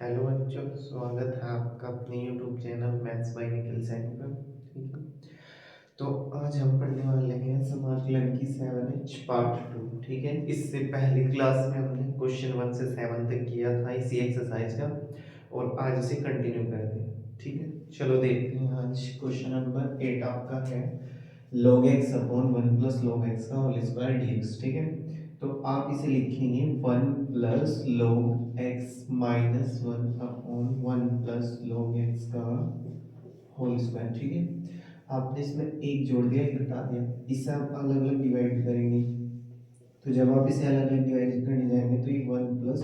Hello बच्चों, स्वागत है आपका अपने YouTube channel maths by Nikhil Saini पर। ठीक है, तो आज हम पढ़ने वाले हैं समाकलन की 7H पार्ट 2। ठीक है, इससे पहली क्लास में हमने क्वेश्चन 1 से 7 तक किया था इसी एक्सरसाइज का, और आज इसे कंटिन्यू करते हैं। ठीक है, चलो देखते हैं। आज क्वेश्चन नंबर 8 आपका है log x upon 1 plus log x का होल स्क्वायर dx। ठीक है, तो आप इसे लिखेंगे 1 plus log x minus 1 upon 1 plus log x का होल स्क्वायर। ठीक है, आपने इसमें एक जोड़ दिया, एक घटा दिया, इसे आप अलग अलग डिवाइड करेंगे। तो जब आप इसे अलग अलग डिवाइड करने जाएंगे तो ये 1 प्लस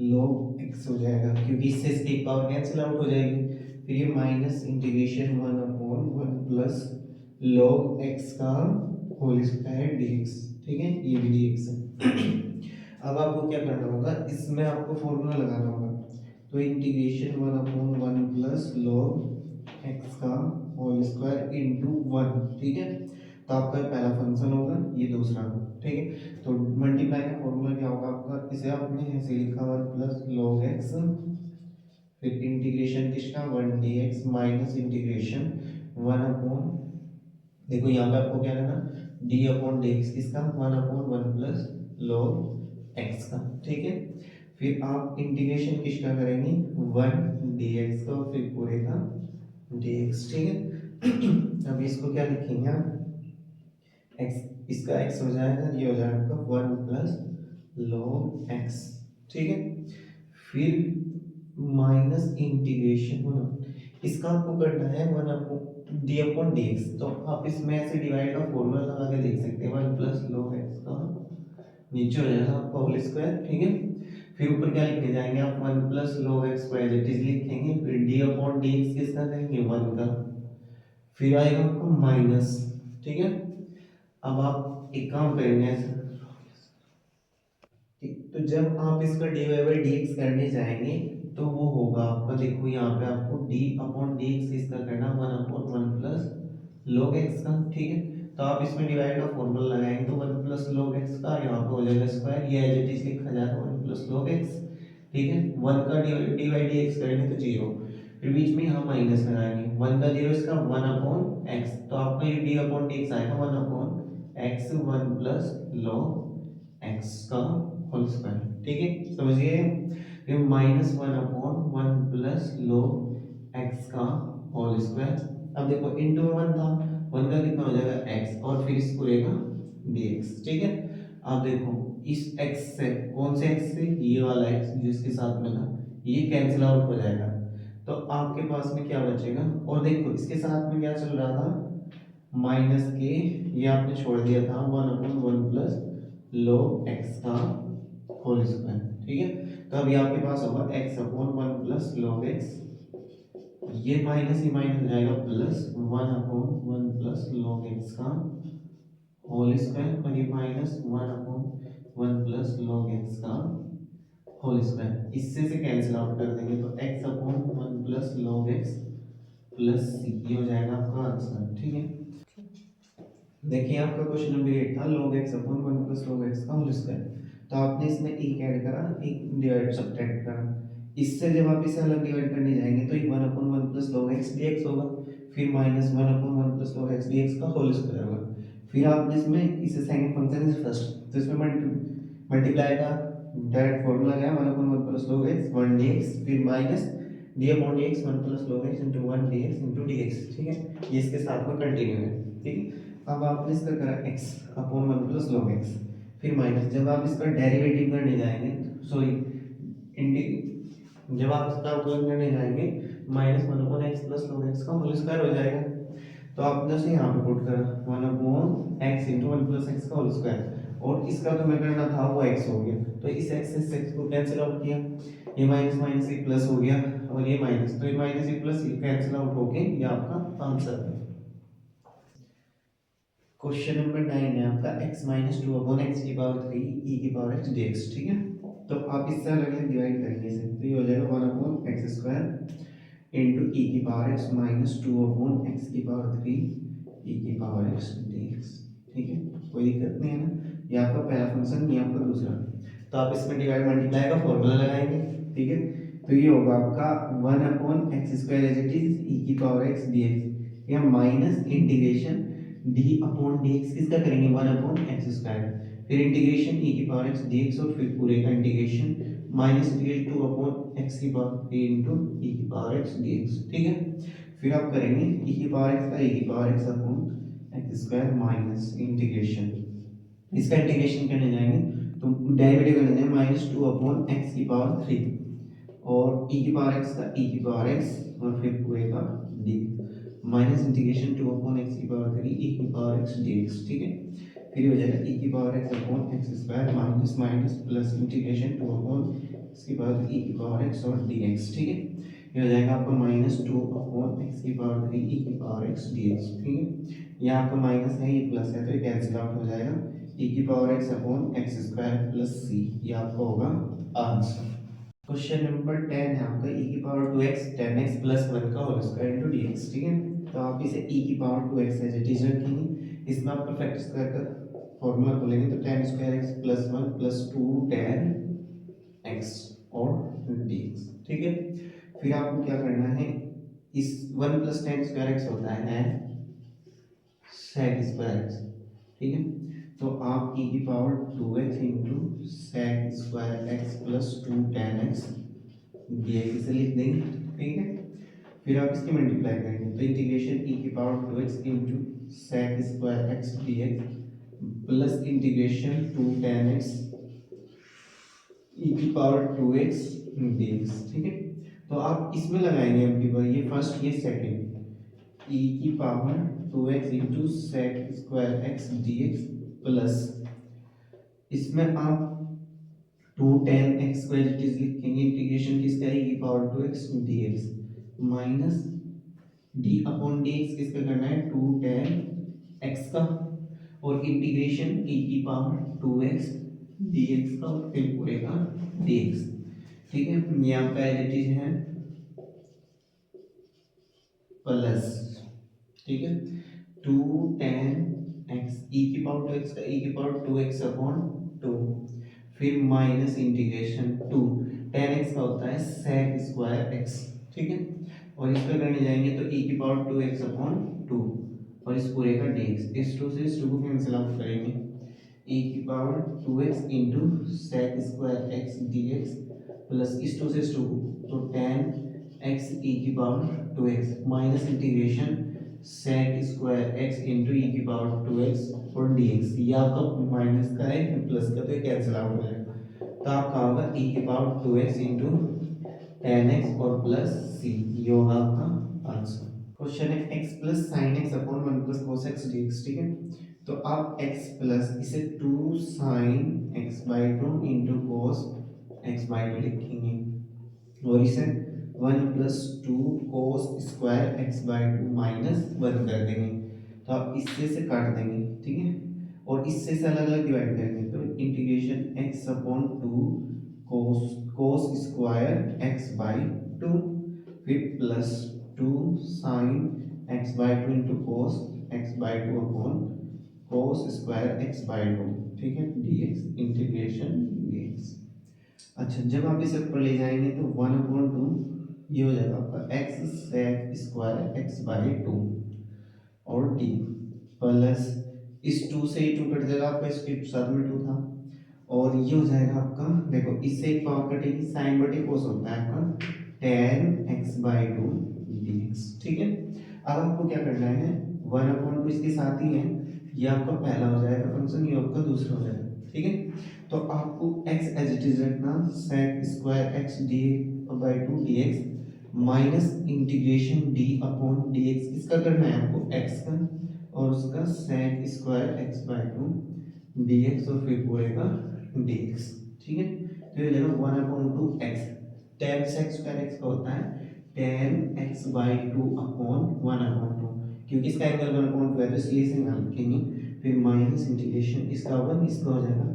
log x हो जाएगा, क्योंकि इससे इसकी एक पावर कैंसिल आउट हो जाएगी। फिर ये minus integration 1 upon 1 plus log x का होल स्क्वायर dx। ठीक है, ये भी dx है। अब आपको क्या करना होगा, इसमें आपको फॉर्मूला लगाना होगा। तो integration 1 upon 1 plus log x का होल स्क्वायर इनटू 1। ठीक है, तो आपका पहला फंक्शन होगा, ये दूसरा होगा। ठीक है, तो मल्टीप्लाई का फॉर्मूला क्या होगा आपका, इसे आपने ऐसे लिखा 1 प्लस log x, फिर इंटीग्रेशन किसका 1 dx माइनस इंटीग्रेशन 1 अपॉन, देखो यहाँ पे आपको क्या करना, d अपॉन dx किसका 1 अपॉन 1 प्लस log x का। ठीक है, फिर आप इंटीग्रेशन किसका करेंगे 1 dx का, और फिर पूरे का dx। ठीक है, अब इसको क्या लिखेंगे आप, x, इसका x हो जाएगा, ये हो जाएगा आपका 1 प्लस log x। ठीक है, फिर माइनस इंटीग्रेशन होना, इसका आपको करना है 1 upon D upon D x. तो आप इसमें ऐसे डिवाइड का फॉर्मूला लगा के देख सकते हैं, 1 प्लस log x का नीचे हो जाएगा आपका होल स्क्वायर। ठीक है, फिर ऊपर क्या लिखने जाएंगे आप 1 प्लस log x को एज इट इज लिखेंगे, फिर डी अपॉन डी एक्स किसका करेंगे 1 का, फिर आएगा आपका माइनस। ठीक है, अब आप एक काम करेंगे ऐसा, ठीक, तो जब आप इसका dy बाई dx करने जाएंगे तो वो होगा आपका, देखो यहाँ पे आपको d अपॉन dx इसका करना 1 अपॉन 1 प्लस log x का। ठीक है, तो आप इसमें डिवाइड का फॉर्मूला लगाएंगे तो 1 प्लस log x का यहाँ पे हो जाएगा स्क्वायर, ये एज इट इज लिखा जाएगा 1 प्लस log x। ठीक है, 1 का डी बाई dx करेंगे तो 0, फिर बीच में यहाँ माइनस लगाएंगे, 1 का 0 इसका 1 अपॉन x, तो आपका ये d अपॉन dx आएगा 1 upon x 1 plus log x का होल स्क्वायर। ठीक है, समझ गए। फिर minus 1 upon 1 plus log x का होल स्क्वायर। अब देखो इनटू में 1 था, 1 का कितना हो जाएगा x, और फिर इस पूरे का dx। ठीक है, अब देखो इस x से, कौन से x से, ये वाला x जिसके साथ में था, ये कैंसिल आउट हो जाएगा, तो आपके पास में क्या बचेगा। और देखो इसके साथ में क्या चल रहा था, माइनस के, ये आपने छोड़ दिया था 1 अपॉन 1 प्लस log x का होल स्क्वायर। ठीक है, तो अभी आपके पास होगा x upon 1 plus log x, ये माइनस ही माइनस हो जाएगा plus 1 upon 1 plus log x का होल स्क्वायर, और ये minus 1 upon 1 plus log x का होल स्क्वायर, इससे से कैंसिल आउट कर देंगे तो x upon 1 plus log x plus c, ये हो जाएगा आपका आंसर। ठीक है, देखिए आपका क्वेश्चन नंबर 8 था log x upon 1 plus log x का होल स्क्वायर। तो आपने इसमें एक ऐड करा, एक डिवाइड सब्ट्रैक्ट करा, इससे जब आप इसे अलग डिवाइड करने जाएंगे तो ये 1 upon 1 plus log x dx होगा, फिर minus 1 upon 1 plus log x dx का होल स्क्वायर होगा। फिर आपने इसमें इसे सेकंड फंक्शन इज फर्स्ट, तो इसमें मल्टीप्लाई का डायरेक्ट फॉर्मूला है 1 upon 1 plus log x 1 dx, फिर minus d upon dx 1 plus log x into 1 dx into dx। ठीक है, ये इसके साथ में कंटिन्यू है। ठीक है, अब आपने इसका करा x upon 1 plus log x, फिर माइनस, जब आप इसका डेरिवेटिव करने जाएंगे, सॉरी जब आप इसका अवकलन करने जाएंगे minus 1 upon x plus log x का होल स्क्वायर हो जाएगा, तो आपने उसे यहाँ पे पुट करा 1 upon x into 1 plus x का होल स्क्वायर, और इसका जो मैं करना था वो x हो गया, तो इस x से x को कैंसिल आउट किया, ये माइनस माइनस एक प्लस हो गया, और ये माइनस, तो ये माइनस एक प्लस कैंसिल आउट होके ये आपका आंसर है। क्वेश्चन नंबर 9 है आपका x माइनस 2 अपॉन एक्स की पावर 3 e की पावर x dx। ठीक है, तो आप इससे अलग अलग डिवाइड करेंगे इसे, तो ये हो जाएगा 1 upon x square into e की power x minus 2 upon x की पावर 3 e की पावर x dx। ठीक है, कोई दिक्कत नहीं है ना, ये आपका पहला फंक्शन, ये आपका दूसरा, तो आप इसमें डिवाइड मल्टीप्लाई का फॉर्मूला लगाएंगे। ठीक है, तो ये होगा आपका 1/x² as it is e⁻x dx, या माइनस इंटीग्रेशन d/dx किसका करेंगे 1/x², फिर इंटीग्रेशन e⁻x dx और फिर पूरे का integration minus integration 2/x³ into e⁻x dx। ठीक है, फिर आप करेंगे e⁻x का e⁻x/x² माइनस इंटीग्रेशन, इसका इंटीग्रेशन करने जाएंगे तो डेरिवेटिव करने जाएंगे -2/x³ और e⁻x का e⁻x और फिर पूरे का d minus integration 2/x³ e⁻x dx। ठीक है, फिर हो जाएगा e⁻x/x² minus minus plus integration 2/x³ और dx। ठीक है, ये हो जाएगा आपका -2/x³ e⁻x dx। ठीक है, यहाँ आपका माइनस है, ये प्लस है, तो ये कैंसिल आउट हो जाएगा e⁻x/x² प्लस c, ये आपका होगा आंसर। क्वेश्चन नंबर 10 है आपका e⁻2x 10x प्लस 1 का होल स्क्वायर इनटू dx। ठीक है, तो आप इसे e⁻2x एज इट इज रखेंगे, इसमें आप परफेक्ट स्क्वायर का फॉर्मूला खोलेंगे तो tan² x plus 1 plus 2 tan x और dx। ठीक है, फिर आपको क्या करना है, इस 1 प्लस tan² x होता है sec² x। ठीक है, तो आप e⁻2x into sec² x plus 2 tan x dx इसे लिख देंगे। ठीक है, फिर आप इसकी मल्टीप्लाई करेंगे तो integration e⁻2x into sec² x dx plus integration 2 tan x e⁻2x dx। ठीक है, तो आप इसमें लगाएंगे आपकी बार ये फर्स्ट ये second e⁻2x into sec² x dx plus इसमें आप 2 tan x को एज इट इज लिखेंगे, इंटीग्रेशन किसका है e⁻2x dx माइनस d/dx किसका करना है 2 tan x का और इंटीग्रेशन e⁻2x dx का और फिर पूरे का dx। ठीक है, ये आपका एज इट इज है प्लस, ठीक है 2 tan x e⁻2x का e⁻2x/2 फिर माइनस इंटीग्रेशन 2 tan x का होता है sec² x। ठीक है, और इस पर करने जाएंगे तो e⁻2x/2 और इस पूरे का dx, इस 2 से इस 2 को कैंसिल आउट करेंगे e⁻2x into sec² x dx plus इस 2 से इस 2 तो tan x e⁻2x minus integration sec² x into e⁻2x और dx, ये आपका माइनस का है प्लस का, तो ये कैंसिल आउट हो जाएगा, तो आपका होगा e⁻2x इंटू tan x और प्लस c, ये होगा आपका आंसर। क्वेश्चन है x plus sine x upon 1 plus cos x dx। ठीक है, तो आप x प्लस इसे 2 sine x/2 into cos x/2 लिखेंगे और इसे 1 प्लस 2 कोस स्क्वायर x/2 माइनस 1 कर देंगे, तो आप इससे से काट देंगे। ठीक है, और इससे से अलग अलग डिवाइड करेंगे तो इंटीग्रेशन x/2 कोस स्क्वायर x/2 फिर plus 2 sine x/2 into cos x/2 upon cos square x/2। ठीक है, dx इंटीग्रेशन dx। अच्छा, जब आप इसे ऊपर ले जाएंगे तो 1/2 ये हो जाएगा आपका x sec² x/2 और d प्लस इस 2 से ही 2 कट जाएगा आपका, इसके साथ में 2 था और ये हो जाएगा आपका, देखो इससे एक पावर कटेगी, साइन बटे कोस होता है आपका tan x/2 dx। ठीक है, अब आपको क्या करना है 1/2 इसके साथ ही है, ये आपका पहला हो जाएगा फंक्शन, ये आपका दूसरा हो जाएगा। ठीक है, तो आपको x एज इट इज रखना sec² x d/2 dx minus integration d/dx किसका करना है आपको x का और उसका sec² x/2 dx और फिर पूरे का dx। ठीक है, तो ये हो जाएगा 1/2 x tan sec² x का होता है tan x/2 अपॉन 1/2, क्योंकि इसका एंगल 1/2 है तो इसलिए इसे यहाँ लिखेंगे, फिर माइनस इंटीग्रेशन इसका 1 इसका हो जाएगा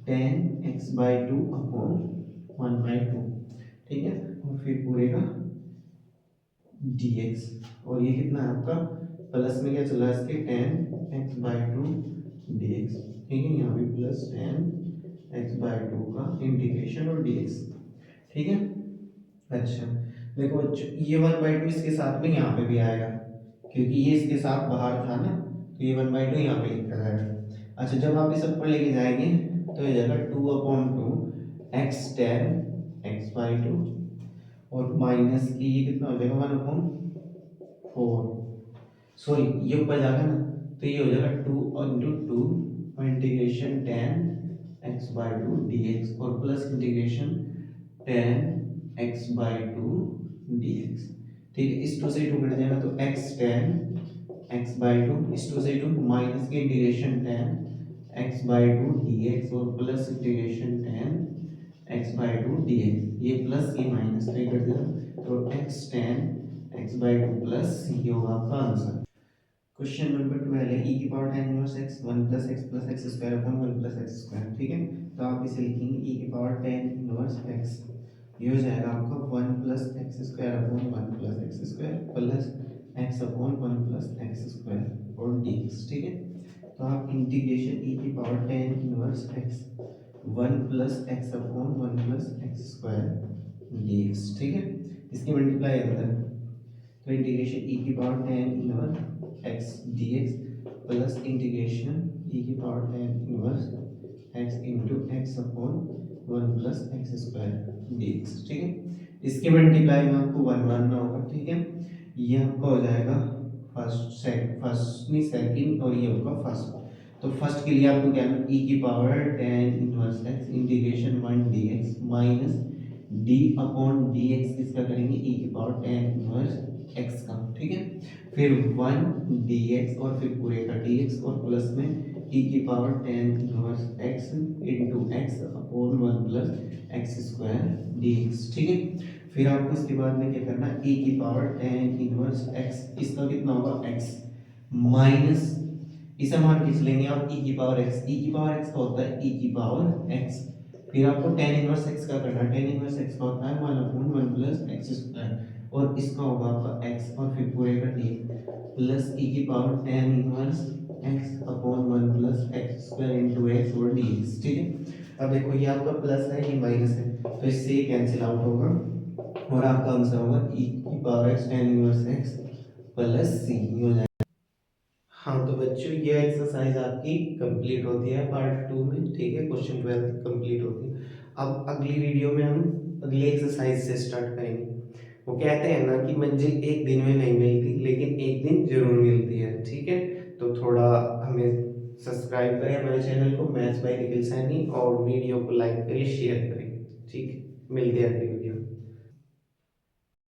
tan x/2 अपॉन 1/2। ठीक है, और फिर पूरे का dx, और ये कितना है आपका प्लस में क्या चला है इसके tan x/2 dx। ठीक है, यहाँ भी प्लस tan x/2 का इंटीग्रेशन और dx। ठीक है, अच्छा, देखो बच्चों ये 1/2 इसके साथ में यहाँ पे भी आएगा, क्योंकि ये इसके साथ बाहर था ना, तो ये 1/2 यहाँ पे लिखा जाएगा। अच्छा, जब आप इस ऊपर लेके जाएंगे तो ये जाएगा 2/2 एक्स टेन x/2, और माइनस की ये कितना हो जाएगा 1/4, सॉरी ये ऊपर जाएगा ना, तो ये हो जाएगा 2/2 और इंटीग्रेशन टेन x/2 dx, और plus integration ten x/2 dx। ठीक है, इस 2 से 2 कट जाएगा तो x टेन x/2, इस 2 से 2 माइनस के इंटीग्रेशन टेन x/2 dx, और plus integration ten x/2 dx, ये प्लस ये माइनस तो ये कट जाएगा, तो x टेन x/2 प्लस ये होगा आपका आंसर। क्वेश्चन नंबर 12 है e की power tan inverse x 1 plus x plus x square upon 1 plus x square. ठीक है, तो आप इसे लिखेंगे e की पावर tan इनवर्स x, ये हो जाएगा आपका 1 plus x square upon 1 plus x square plus x upon 1 plus x square और dx। ठीक है, तो आप इंटीग्रेशन e की power tan inverse x 1 plus x upon 1 plus x square dx। ठीक है, इसकी मल्टीप्लाई अंदर, तो इंटीग्रेशन e की power tan inverse x dx plus integration e की power tan inverse x into x upon 1 plus x square dx। ठीक है, इसके मल्टीप्लाई में आपको 1 मानना होगा। ठीक है, ये आपका हो जाएगा फर्स्ट नहीं सेकंड, और ये होगा फर्स्ट। तो फर्स्ट के लिए आपको क्या है, e की power tan inverse x integration 1 dx minus d upon dx किसका करेंगे, e की पावर tan इनवर्स x का। ठीक है, फिर 1 dx और फिर पूरे का dx, और प्लस में e की power tan inverse x into x upon 1 plus x square dx। ठीक है, फिर आपको इसके बाद में क्या करना है, e की पावर tan इनवर्स x, इसका कितना होगा x माइनस, इसे मान खींच लेंगे आप e की पावर x, e की पावर x का होता है e की पावर x, फिर आपको tan इनवर्स x का करना है, tan इनवर्स x का होता है 1/1 प्लस एक्स स्क्वायर, और इसका होगा आपका x, और फिर पूरे का dx प्लस e की power tan inverse x upon 1 plus x square into x और dx। ठीक है, अब देखो ये आपका प्लस है ये माइनस है, तो इससे ये कैंसिल आउट होगा, और आपका आंसर होगा e की power x tan inverse x plus c हो जाएगा। हाँ, तो बच्चों ये एक्सरसाइज आपकी कंप्लीट होती है पार्ट 2 में। ठीक है, क्वेश्चन 12 कंप्लीट होती है। अब अगली वीडियो में हम अगली एक्सरसाइज से स्टार्ट करेंगे। वो कहते हैं ना कि मंजिल एक दिन में नहीं मिलती, लेकिन एक दिन जरूर मिलती है। ठीक है, तो थोड़ा हमें सब्सक्राइब करें हमारे चैनल को मैथ्स बाय निखिल सैनी, और वीडियो को लाइक करिए, शेयर करें। ठीक है, मिलते हैं अगली वीडियो में।